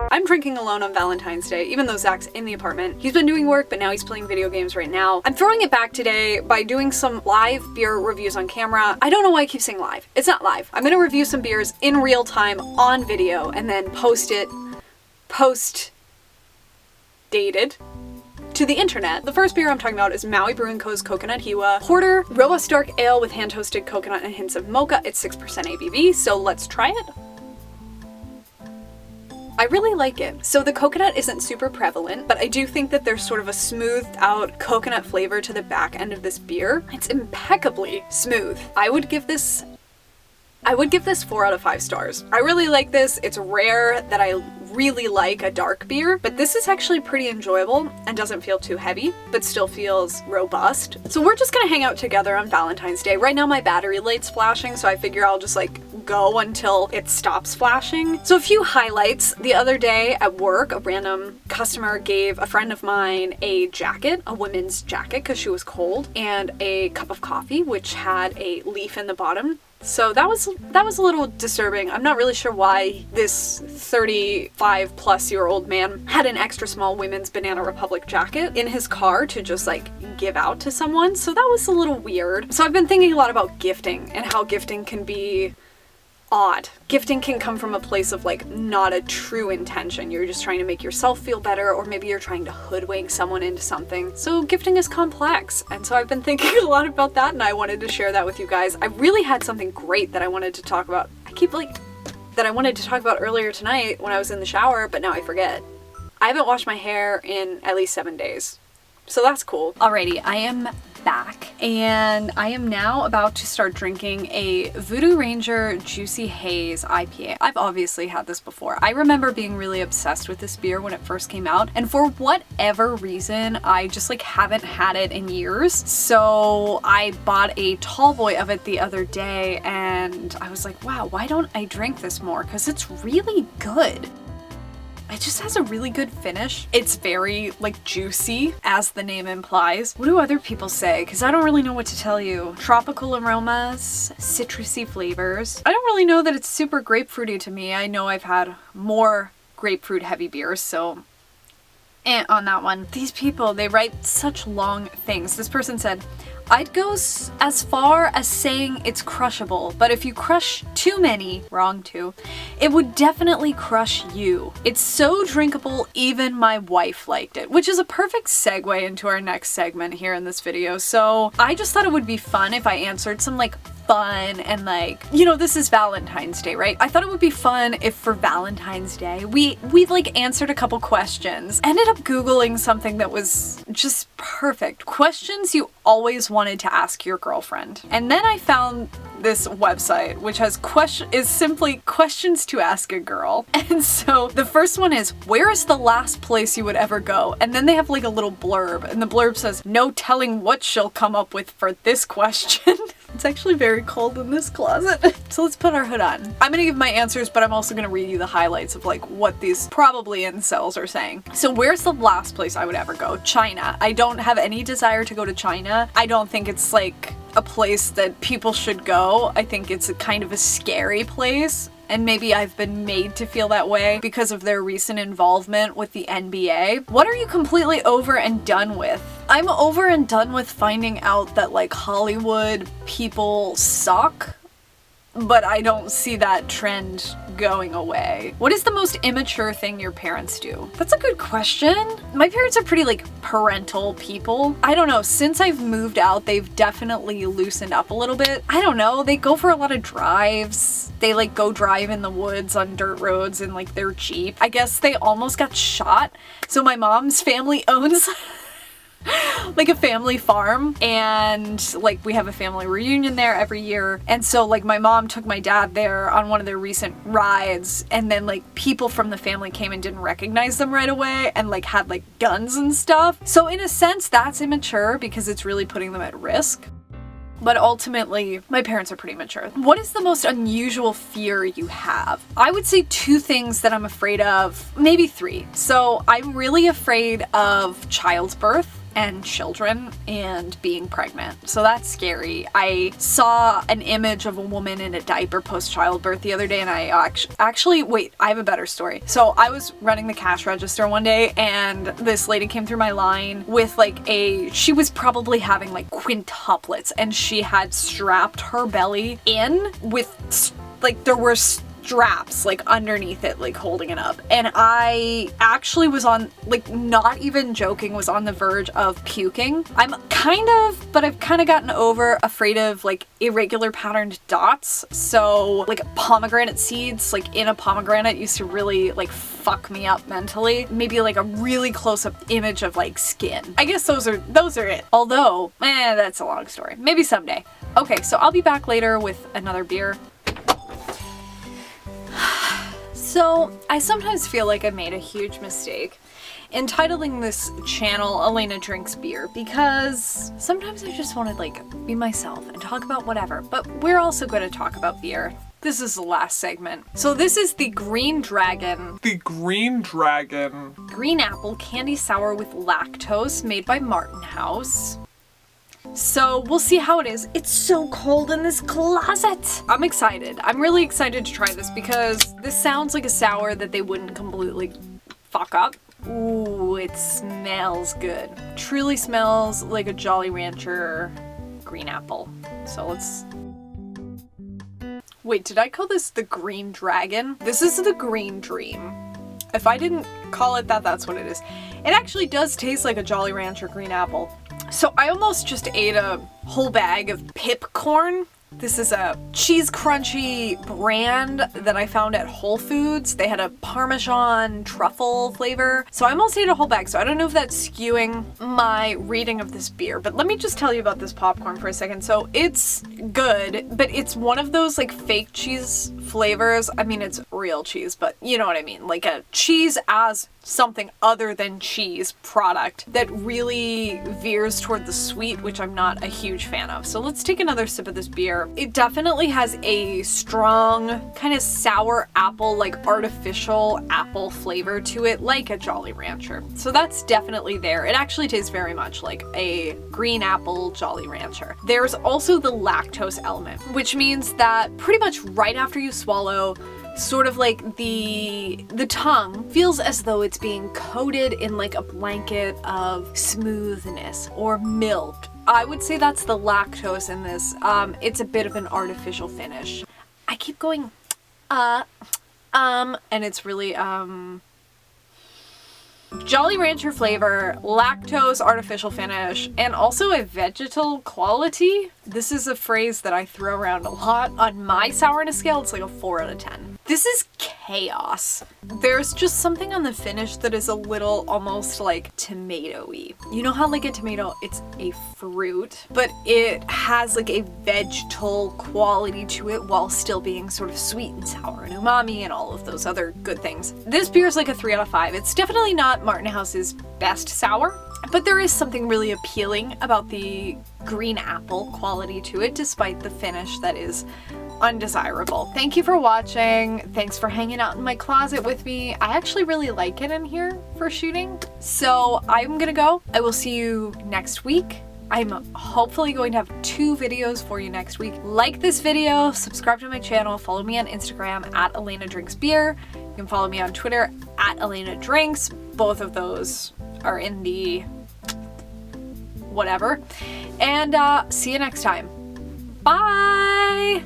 I'm drinking alone on Valentine's Day, even though Zach's in the apartment. He's been doing work, but now he's playing video games right now. I'm throwing it back today by doing some live beer reviews on camera. I don't know why I keep saying live. It's not live. I'm gonna review some beers in real time on video and then post dated to the internet. The first beer I'm talking about is Maui Brewing Co.'s Coconut Hiwa Porter Robust Dark Ale with hand-toasted coconut and hints of mocha. It's 6% ABV, so let's try it. I really like it. So the coconut isn't super prevalent, but I do think that there's sort of a smoothed out coconut flavor to the back end of this beer. It's impeccably smooth. I would give this 4 out of 5 stars. I really like this. It's rare that I really like a dark beer, but this is actually pretty enjoyable and doesn't feel too heavy, but still feels robust. So we're just gonna hang out together on Valentine's Day. Right now my battery light's flashing, so I figure I'll just like go until it stops flashing. So a few highlights. The other day at work, a random customer gave a friend of mine a jacket, a women's jacket, because she was cold, and a cup of coffee, which had a leaf in the bottom. So that was a little disturbing. I'm not really sure why this 35-plus-year-old man had an extra small women's Banana Republic jacket in his car to just like give out to someone. So that was a little weird. So I've been thinking a lot about gifting and how gifting can be odd. Gifting can come from a place of like not a true intention. You're just trying to make yourself feel better, or maybe you're trying to hoodwink someone into something. So gifting is complex. And so I've been thinking a lot about that, and I wanted to share that with you guys. I really had something great that I wanted to talk about. That I wanted to talk about earlier tonight when I was in the shower, but now I forget. I haven't washed my hair in at least 7 days. So that's cool. Alrighty, I am back and I am now about to start drinking a Voodoo Ranger Juicy Haze IPA. I've obviously had this before. I remember being really obsessed with this beer when it first came out, and for whatever reason I just like haven't had it in years. So I bought a tall boy of it the other day and I was like, wow, why don't I drink this more? Because it's really good. It just has a really good finish. It's very, like, juicy, as the name implies. What do other people say? Because I don't really know what to tell you. Tropical aromas, citrusy flavors. I don't really know that it's super grapefruity to me. I know I've had more grapefruit heavy beers, so on that one. These people, they write such long things. This person said, I'd go as far as saying it's crushable, but if you crush too many, wrong too, it would definitely crush you. It's so drinkable, even my wife liked it, which is a perfect segue into our next segment here in this video. So I just thought it would be fun if I answered some like fun and like, you know, this is Valentine's Day, right? I thought it would be fun if for Valentine's Day we like answered a couple questions. Ended up Googling something that was just perfect. Questions you always wanted to ask your girlfriend. And then I found this website which is simply questions to ask a girl. And so the first one is, where is the last place you would ever go? And then they have like a little blurb, and the blurb says, no telling what she'll come up with for this question. It's actually very cold in this closet. So let's put our hood on. I'm gonna give my answers, but I'm also gonna read you the highlights of like what these probably incels are saying. So where's the last place I would ever go? China. I don't have any desire to go to China. I don't think it's like a place that people should go. I think it's a kind of a scary place. And maybe I've been made to feel that way because of their recent involvement with the NBA. What are you completely over and done with? I'm over and done with finding out that like Hollywood people suck, but I don't see that trend going away. What is the most immature thing your parents do? That's a good question. My parents are pretty like parental people. I don't know, since I've moved out, they've definitely loosened up a little bit. I don't know, they go for a lot of drives. They like go drive in the woods on dirt roads in like their Jeep. I guess they almost got shot. So my mom's family owns like a family farm, and like we have a family reunion there every year. And so like my mom took my dad there on one of their recent rides, and then like people from the family came and didn't recognize them right away and like had like guns and stuff. So in a sense that's immature because it's really putting them at risk. But ultimately, my parents are pretty mature. What is the most unusual fear you have? I would say 2 things that I'm afraid of, maybe 3. So I'm really afraid of childbirth and children and being pregnant. So that's scary. I saw an image of a woman in a diaper post-childbirth the other day, and I actually, wait, I have a better story. So I was running the cash register one day, and this lady came through my line with like she was probably having like quintuplets, and she had strapped her belly in with like, there were straps like underneath it, like holding it up. And I actually was on, like, not even joking, was on the verge of puking. I've kind of gotten over afraid of like irregular patterned dots. So like pomegranate seeds, like in a pomegranate used to really like fuck me up mentally. Maybe like a really close up image of like skin. I guess those are it. Although, that's a long story. Maybe someday. Okay, so I'll be back later with another beer. So, I sometimes feel like I made a huge mistake entitling this channel Elena Drinks Beer, because sometimes I just want to like be myself and talk about whatever, but we're also going to talk about beer. This is the last segment. So this is the Green Dragon. The Green Dragon. Green apple candy sour with lactose, made by Martin House. So we'll see how it is. It's so cold in this closet. I'm excited. I'm really excited to try this because this sounds like a sour that they wouldn't completely fuck up. Ooh, it smells good. Truly smells like a Jolly Rancher green apple. So let's... Wait, did I call this the Green Dragon? This is the Green Dream. If I didn't call it that, that's what it is. It actually does taste like a Jolly Rancher green apple. So I almost just ate a whole bag of pip corn. This is a cheese crunchy brand that I found at Whole Foods. They had a Parmesan truffle flavor. So I almost ate a whole bag. So I don't know if that's skewing my reading of this beer, but let me just tell you about this popcorn for a second. So it's good, but it's one of those like fake cheese flavors. I mean, it's real cheese, but you know what I mean? Like a cheese as something other than cheese product that really veers toward the sweet, which I'm not a huge fan of. So let's take another sip of this beer. It definitely has a strong kind of sour apple, like artificial apple flavor to it, like a Jolly Rancher. So that's definitely there. It actually tastes very much like a green apple Jolly Rancher. There's also the lactose element, which means that pretty much right after you swallow, sort of like the tongue feels as though it's being coated in like a blanket of smoothness or milk. I would say that's the lactose in this. It's a bit of an artificial finish. I keep going, and it's really, Jolly Rancher flavor, lactose, artificial finish, and also a vegetal quality. This is a phrase that I throw around a lot. On my sourness scale, it's like a 4 out of 10. This is chaos. There's just something on the finish that is a little almost like tomato-y. You know how like a tomato, it's a fruit, but it has like a vegetal quality to it while still being sort of sweet and sour and umami and all of those other good things. This beer is like a 3 out of 5. It's definitely not Martin House's best sour, but there is something really appealing about the green apple quality to it, despite the finish that is undesirable. Thank you for watching. Thanks for hanging out in my closet with me. I actually really like it in here for shooting. So I'm gonna go. I will see you next week. I'm hopefully going to have 2 videos for you next week. Like this video, subscribe to my channel, follow me on Instagram at Elena Drinks Beer. You can follow me on Twitter at Elena Drinks. Both of those are in the whatever. And see you next time. Bye!